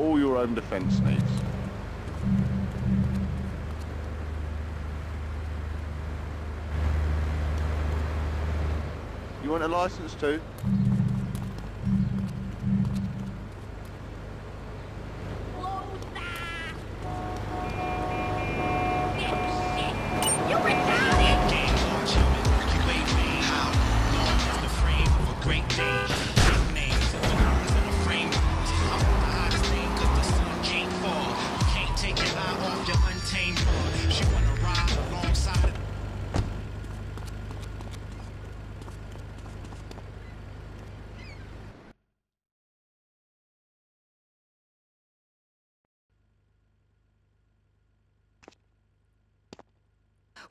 all your own defense needs. You want a license too?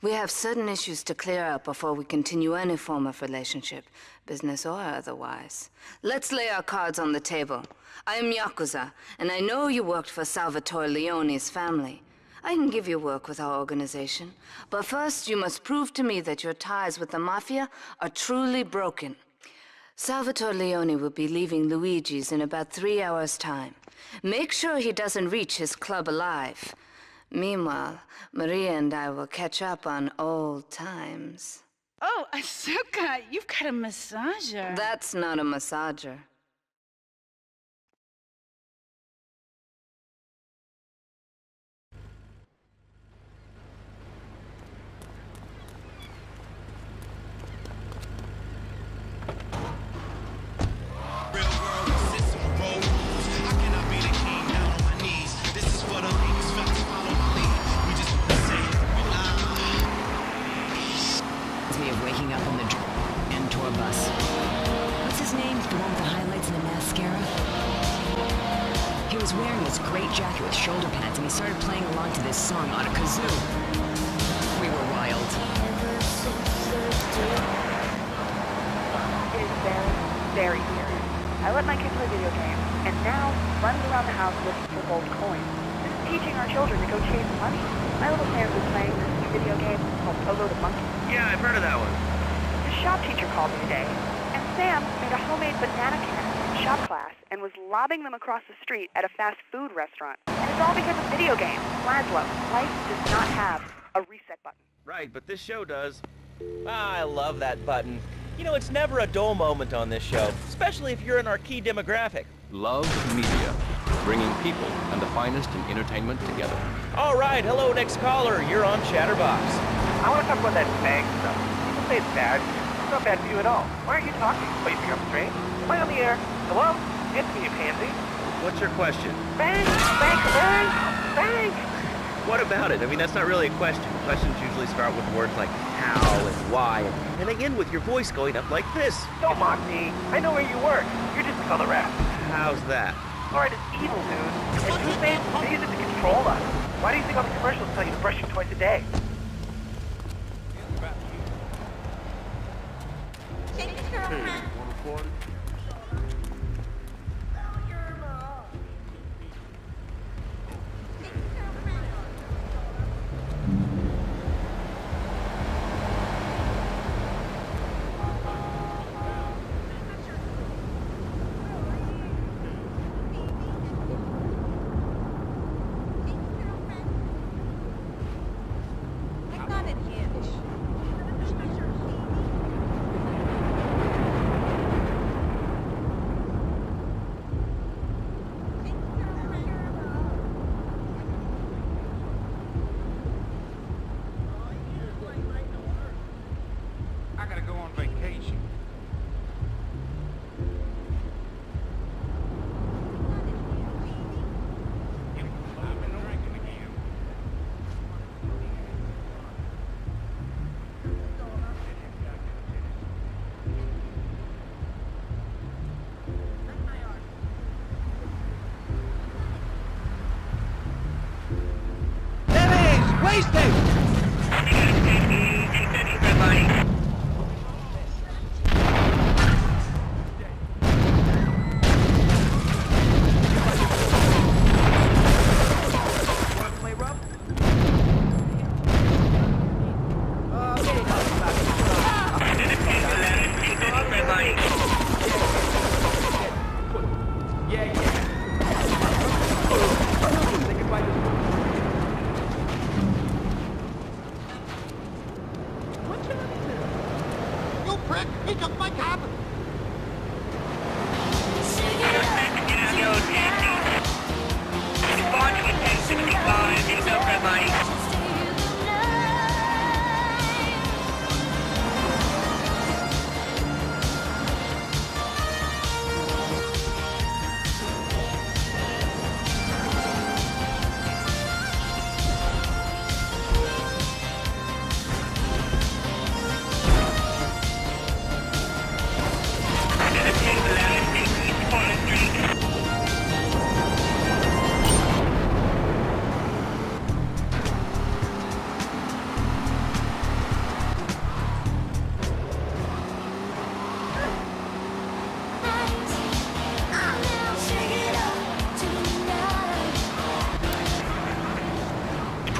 We have certain issues to clear up before we continue any form of relationship, business or otherwise. Let's lay our cards on the table. I am Yakuza, and I know you worked for Salvatore Leone's family. I can give you work with our organization, but first you must prove to me that your ties with the Mafia are truly broken. Salvatore Leone will be leaving Luigi's in about 3 hours' time. Make sure he doesn't reach his club alive. Meanwhile, Maria and I will catch up on old times. Oh, Asuka, you've got a massager. That's not a massager. Jacket with shoulder pads, and he started playing along to this song on a kazoo. We were wild. It is very, very serious. I let my kid play video games, and now runs around the house looking for gold coins. This is teaching our children to go chase money. My little Sam was playing this new video game called Pogo the Monkey. Yeah, I've heard of that one. The shop teacher called me today, and Sam made a homemade banana cannon in shop class and was lobbing them across the street at a fast food restaurant. And it's all because of video games. Laszlo, life does not have a reset button. Right, but this show does. I love that button. You know, it's never a dull moment on this show, especially if you're in our key demographic. Love Media, bringing people and the finest in entertainment together. All right, hello, next caller. You're on Chatterbox. I want to talk about that bang stuff. People say it's bad. It's not bad for you at all. Why aren't you talking? Oh, you think I'm strange? Am I on the air? Hello? Answer me, you pansy. What's your question? Bang! Bang! Bang! Bang! What about it? I mean, that's not really a question. Questions usually start with words like how and why, and they end with your voice going up like this. Don't mock me. I know where you work. You're just another rat. How's that? Alright, it's evil, dude. And Tuesdays, they use it to control us. Why do you think all the commercials tell you to brush your twice a day?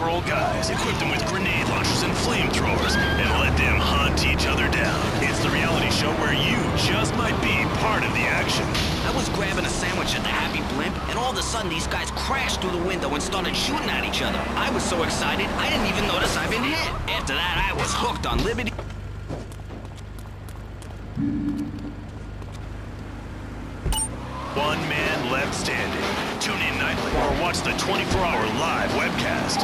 parole guys, equipped them with grenade launchers and flamethrowers, and let them hunt each other down. It's the reality show where you just might be part of the action. I was grabbing a sandwich at the Happy Blimp, and all of a sudden these guys crashed through the window and started shooting at each other. I was so excited, I didn't even notice I'd been hit. After that, I was hooked on Liberty. One man left standing. Tune in nightly or watch the 24-hour live webcast.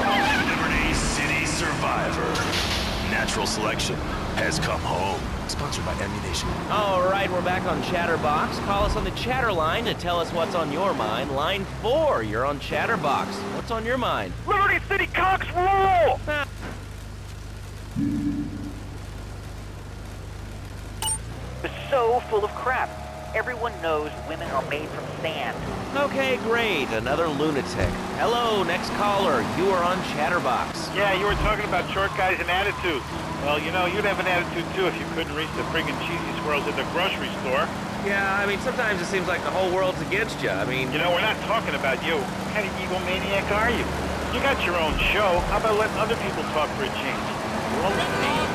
Liberty City Survivor. Natural selection has come home. Sponsored by Ammunition. All right, we're back on Chatterbox. Call us on the chatter line to tell us what's on your mind. Line 4, you're on Chatterbox. What's on your mind? Liberty City cocks rule! It's so full of crap. Everyone knows women are made from sand. Okay, great. Another lunatic. Hello, next caller. You are on Chatterbox. Yeah, you were talking about short guys and attitudes. Well, you know, you'd have an attitude too if you couldn't reach the friggin' cheesy squirrels at the grocery store. Yeah, I mean, sometimes it seems like the whole world's against you. I mean... You know, we're not talking about you. What kind of egomaniac are you? You got your own show. How about letting other people talk for a change? You're always paying.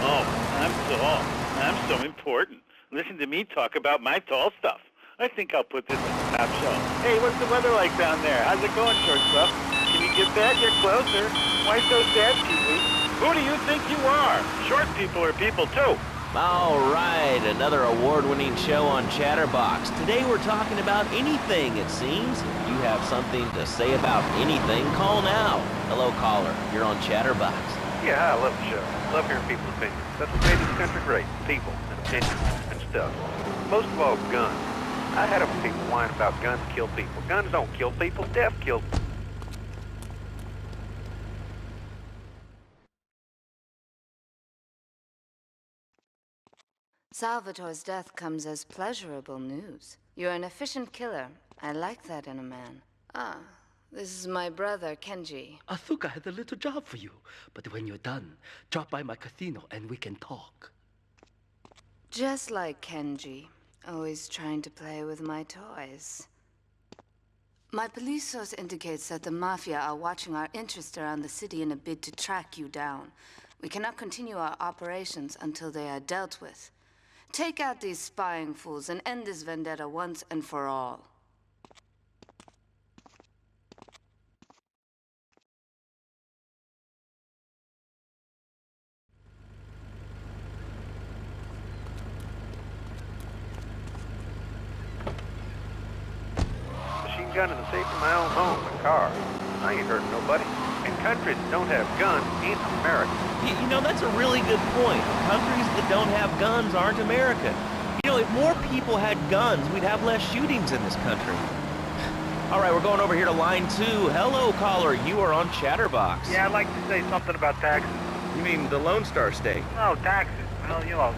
Oh, I'm so important. Listen to me talk about my tall stuff. I think I'll put this in the top shelf. Hey, what's the weather like down there? How's it going, short stuff? Can you get that? You're closer. Why so sad, Pee-wee? Who do you think you are? Short people are people, too. All right, another award-winning show on Chatterbox. Today we're talking about anything, it seems. If you have something to say about anything, call now. Hello, caller. You're on Chatterbox. Yeah, I love the show. Love hearing people's opinions. That's what made this country great. People and opinions and stuff. Most of all, guns. I had enough people whine about guns kill people. Guns don't kill people. Death kills people. Salvatore's death comes as pleasurable news. You're an efficient killer. I like that in a man. Ah, this is my brother, Kenji. Asuka has a little job for you, but when you're done, drop by my casino and we can talk. Just like Kenji, always trying to play with my toys. My police source indicates that the Mafia are watching our interests around the city in a bid to track you down. We cannot continue our operations until they are dealt with. Take out these spying fools and end this vendetta once and for all. Machine gun in the safe of my own home, a car. I ain't hurting nobody. And countries that don't have guns ain't America. You know, that's a really good point. Countries that don't have guns aren't America. You know, if more people had guns, we'd have less shootings in this country. All right, we're going over here to line 2. Hello, caller. You are on Chatterbox. Yeah, I'd like to say something about taxes. You mean the Lone Star State? No, taxes. Well, you know.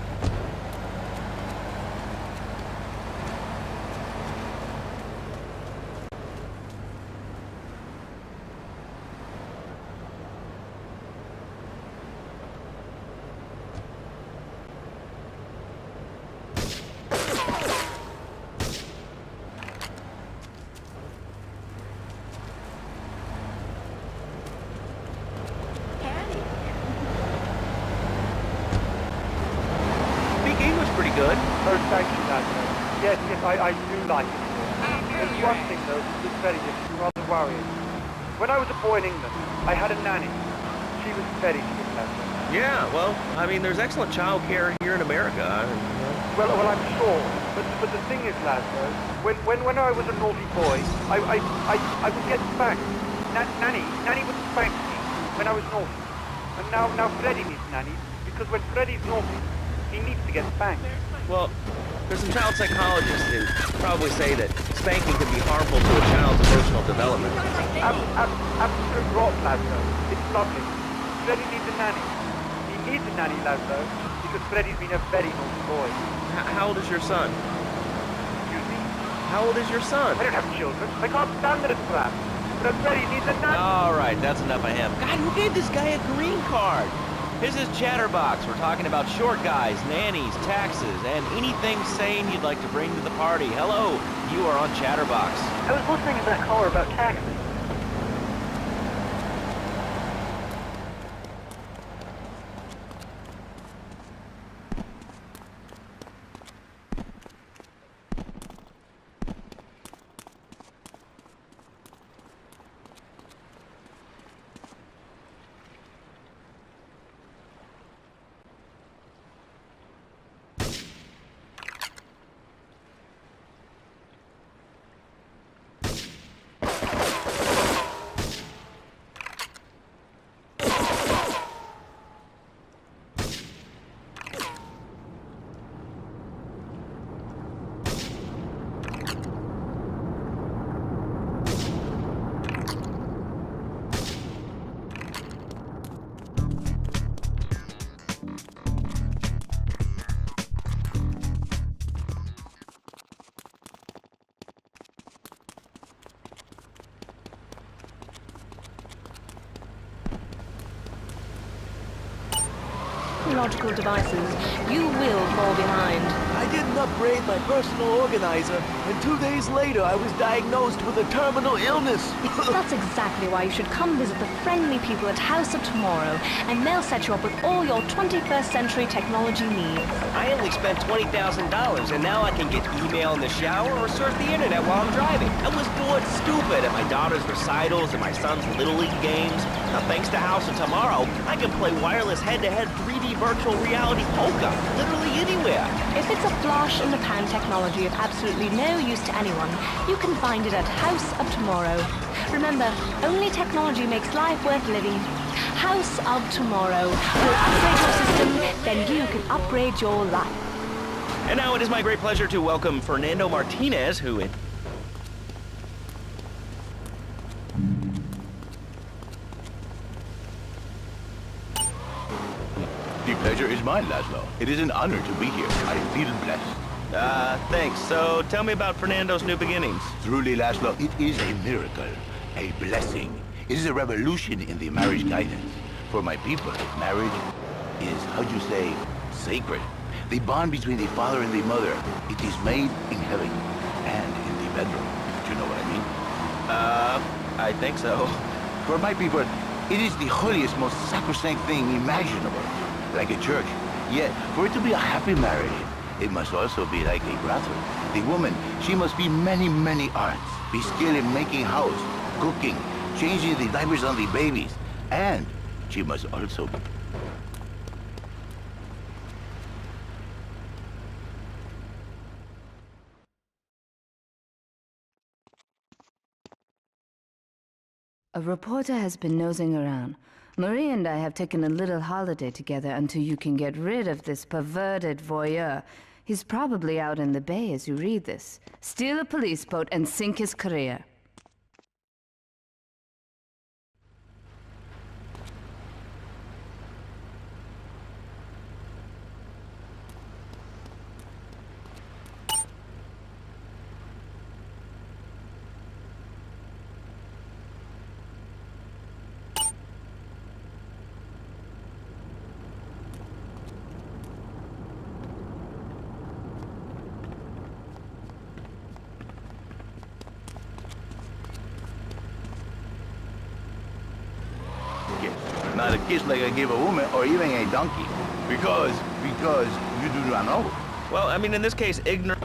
Good. Oh, thank you, Lazarus. Yes, I do like it. There's one thing, though, that's very rather worrying. When I was a boy in England, I had a nanny. She was very good, Lazarus. Yeah, well, I mean, there's excellent child care here in America. Well, I'm sure. But the thing is, Lazarus, when I was a naughty boy, I would get spanked. Nanny would spank me when I was naughty. And now Freddy needs nanny, because when Freddy's naughty, he needs to get spanked. Well, there's some child psychologists who probably say that spanking can be harmful to a child's emotional development. Absolute rot, Lazlo. It's lovely. Freddy needs a nanny. He needs a nanny, Lazlo, because Freddy's been a very naughty boy. How old is your son? Excuse me? How old is your son? I don't have children. I can't stand that crap. But Freddy needs a nanny. All right, that's enough of him. God, who gave this guy a green card? This is Chatterbox. We're talking about short guys, nannies, taxes, and anything sane you'd like to bring to the party. Hello, you are on Chatterbox. I was listening to that caller about taxes. technological devices, you will fall behind. I didn't upgrade my personal organizer, and 2 days later I was diagnosed with a terminal illness. That's exactly why you should come visit the friendly people at House of Tomorrow, and they'll set you up with all your 21st century technology needs. I only spent $20,000, and now I can get email in the shower or surf the internet while I'm driving. I was bored stupid at my daughter's recitals and my son's Little League games. Now, thanks to House of Tomorrow, I can play wireless head-to-head 3D virtual reality poker literally anywhere. If it's a flash-in-the-pan technology of absolutely no use to anyone, you can find it at House of Tomorrow. Remember, only technology makes life worth living. House of Tomorrow. We'll upgrade your system, then you can upgrade your life. And now it is my great pleasure to welcome Fernando Martinez, who... The pleasure is mine, Laszlo. It is an honor to be here. I feel blessed. Thanks. So, tell me about Fernando's new beginnings. Truly, Laszlo, it is a miracle, a blessing. It is a revolution in the marriage guidance. For my people, marriage is, how'd you say, sacred. The bond between the father and the mother, it is made in heaven and in the bedroom. Do you know what I mean? I think so. For my people, it is the holiest, most sacrosanct thing imaginable. Like a church. Yet, for it to be a happy marriage, it must also be like a brothel. The woman, she must be many, many arts. Be skilled in making house, cooking, changing the diapers on the babies. And she must also be... A reporter has been nosing around. Marie and I have taken a little holiday together until you can get rid of this perverted voyeur. He's probably out in the bay as you read this. Steal a police boat and sink his career. Not a kiss like I give a woman or even a donkey. Because you do not know. Well, I mean, in this case, ignorant...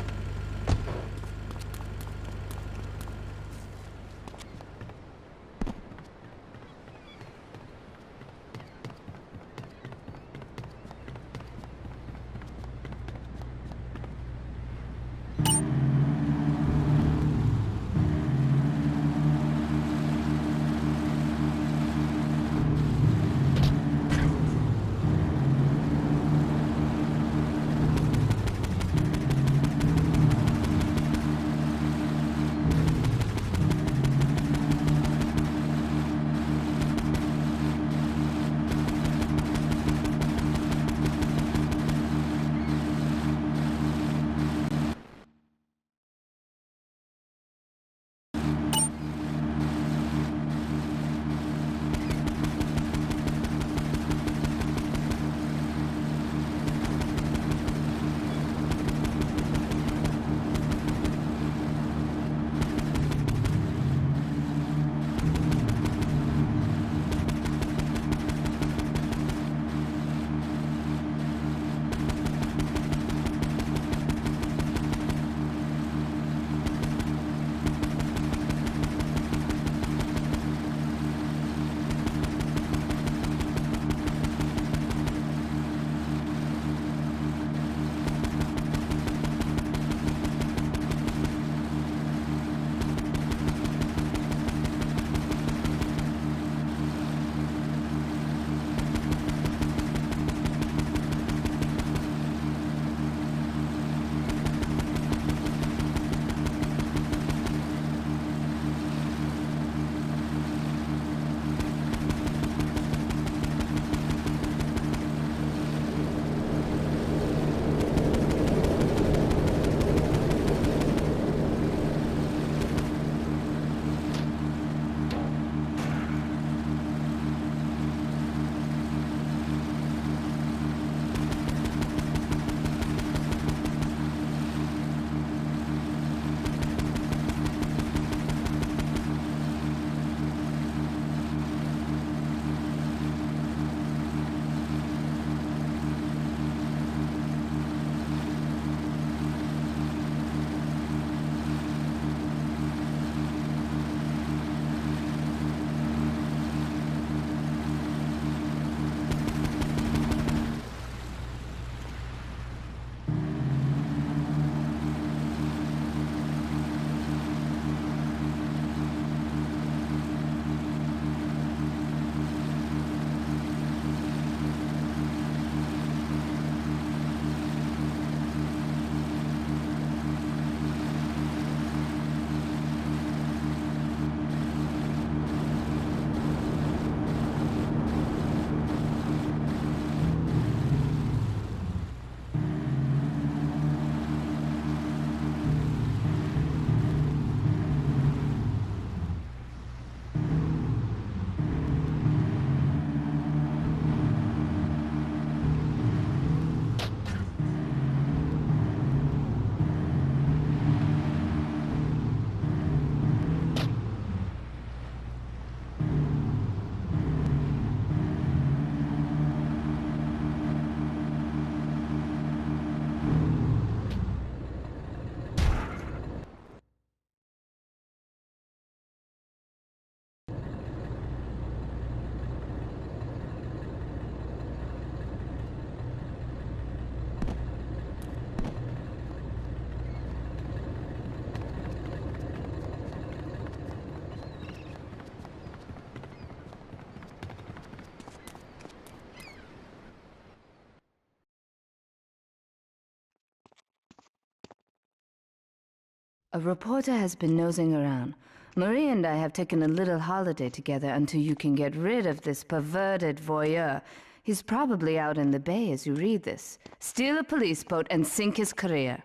A reporter has been nosing around. Marie and I have taken a little holiday together until you can get rid of this perverted voyeur. He's probably out in the bay as you read this. Steal a police boat and sink his career.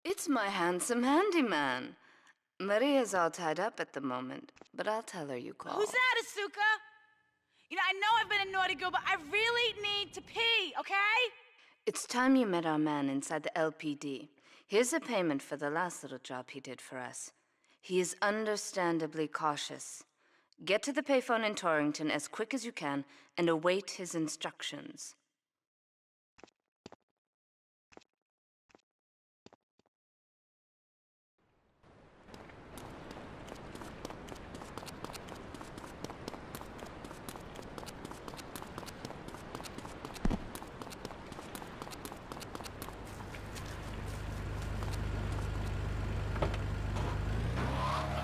It's my handsome handyman. Maria's all tied up at the moment, but I'll tell her you called. Who's that, Asuka? You know, I know I've been a naughty girl, but I really need to pee, okay? It's time you met our man inside the LPD. Here's a payment for the last little job he did for us. He is understandably cautious. Get to the payphone in Torrington as quick as you can and await his instructions.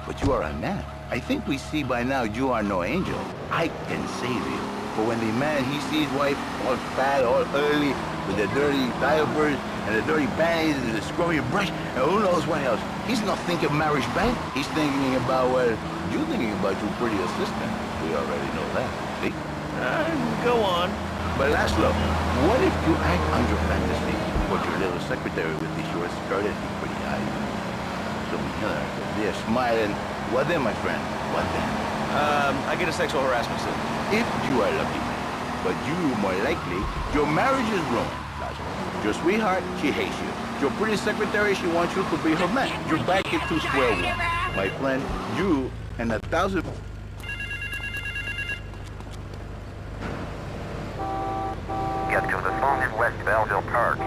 But you are a man. I think we see by now you are no angel. I can save you. But when the man, he sees wife all fat, all early, with the dirty diapers, and the dirty panties, and the scrubby brush, and who knows what else. He's not thinking marriage bank. He's thinking about, well, you thinking about your pretty assistant. We already know that. See? Go on. But Laszlo, what if you act on your fantasy? Put your little secretary with the short skirt and the pretty eyes. So they're smiling. What then, my friend? What then? I get a sexual harassment suit. If you are lucky. But you, more likely, your marriage is ruined, Laszlo. Your sweetheart, she hates you. Your pretty secretary, she wants you to be her man. You're back into square one. My friend, you and 1,000... Get Belleville Park.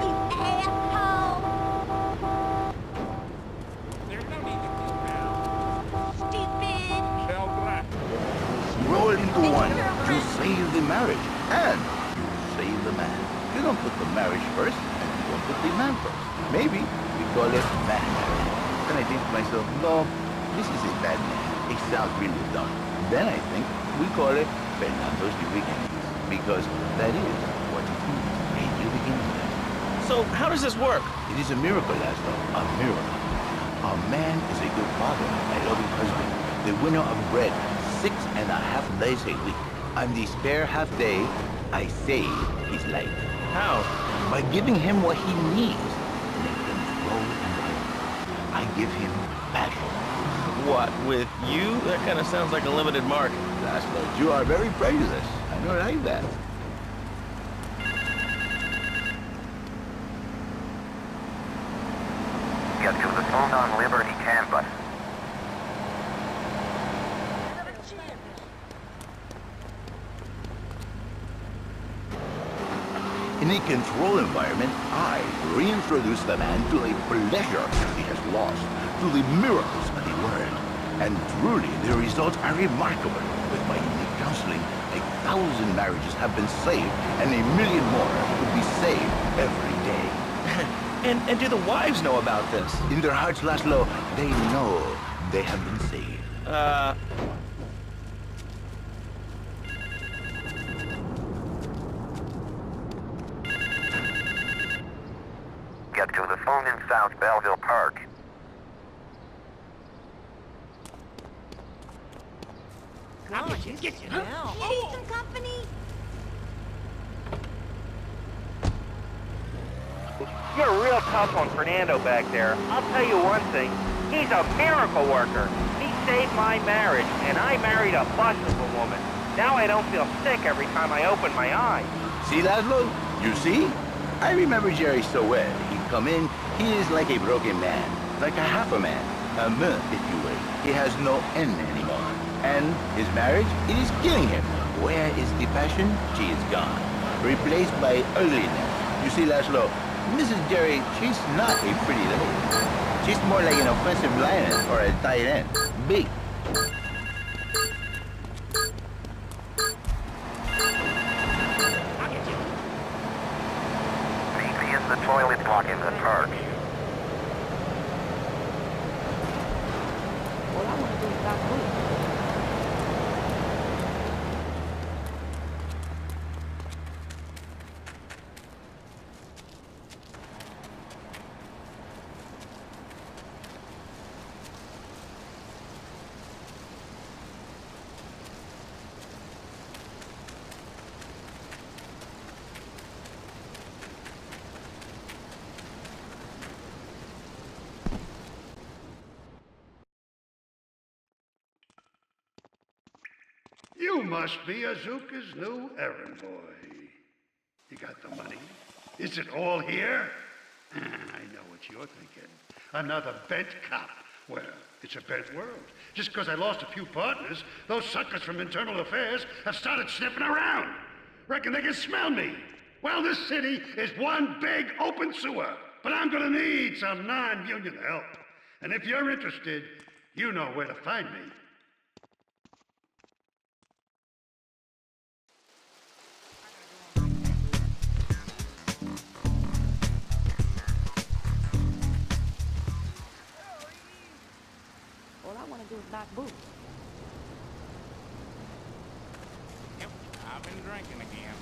Roll into one. You save the marriage and you save the man. You don't put the marriage first and you don't put the man first. Maybe we call it man marriage. Then I think to myself, no, this is a bad man. It sounds really dumb. Then I think we call it Fernando's New Beginnings. Because that is what it means. A new beginning. So how does this work? It is a miracle, Laszlo. A miracle. A man is a good father, a loving husband, the winner of bread 6.5 days a week. On the spare half day, I save his life. How? By giving him what he needs. Let him grow and live. I give him passion. What, with you? That kind of sounds like a limited market. Laszlo, you are very prejudiced. I don't like that. Get to the phone on Liberty campus. In a controlled environment, I reintroduce the man to a pleasure he has lost, to the miracles of the world. And truly, the results are remarkable. With my unique counseling, 1,000 marriages have been saved, and 1 million more will be saved every day. And do the wives know about this? In their hearts, Laszlo, they know they have been saved. Get to the phone in South Belleville Park. Come on, get you now. Need some company? You're a real tough one, Fernando, back there. I'll tell you one thing. He's a miracle worker. He saved my marriage, and I married a bustable woman. Now I don't feel sick every time I open my eyes. See, Laszlo? You see? I remember Jerry so well. He'd come in, he is like a broken man, like a half a man, a myth, if you will. He has no end anymore. And his marriage, it is killing him. Where is the passion? She is gone. Replaced by ugliness. You see, Laszlo, Mrs. Jerry, she's not a pretty lady. She's more like an offensive lioness or a tight end. Big. BP is the toilet block in the park. All I want to do is not move. You must be Azuka's new errand boy. You got the money? Is it all here? I know what you're thinking. Another bent cop. Well, it's a bent world. Just because I lost a few partners, those suckers from Internal Affairs have started sniffing around. Reckon they can smell me. Well, this city is one big open sewer. But I'm gonna need some non-union help. And if you're interested, you know where to find me. All I want to do is knock boots. Yep, I've been drinking again.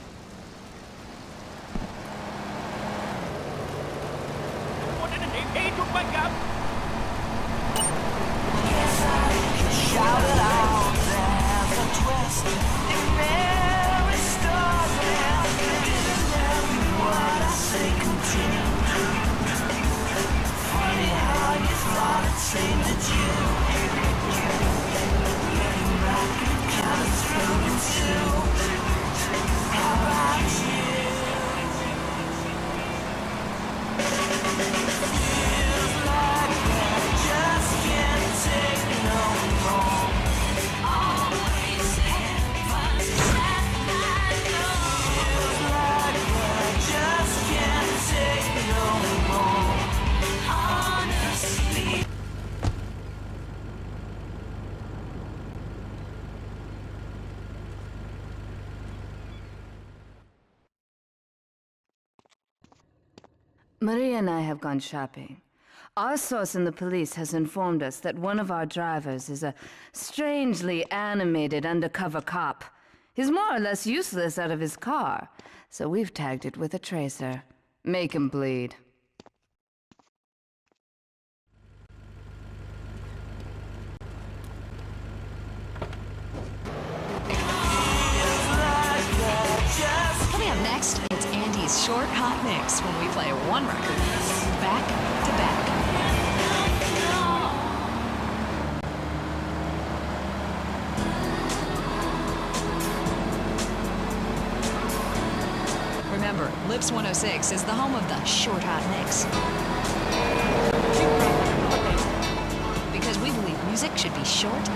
What in the name? Hey, don't wake up! Yes, I can shout it out. There's a twist in every story. Every word I say continue. Funny how you thought it seemed that you getting back coming through it too. How about you? Feels like I just can't take no more. Always have Maria and I have gone shopping. Our source in the police has informed us that one of our drivers is a strangely animated undercover cop. He's more or less useless out of his car, so we've tagged it with a tracer. Make him bleed. Coming up next, it's Andy's short hot mix when we play one record back to back. Remember, Lips 106 is the home of the short hot mix. Because we believe music should be short